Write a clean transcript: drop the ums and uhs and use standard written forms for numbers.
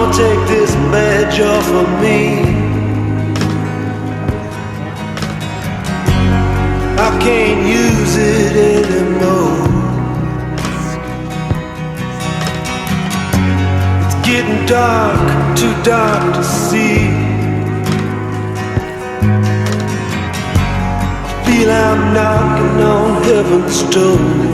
Don't take this badge off of me. I can't use it anymore. It's getting dark, too dark to see. I feel I'm knocking on heaven's door.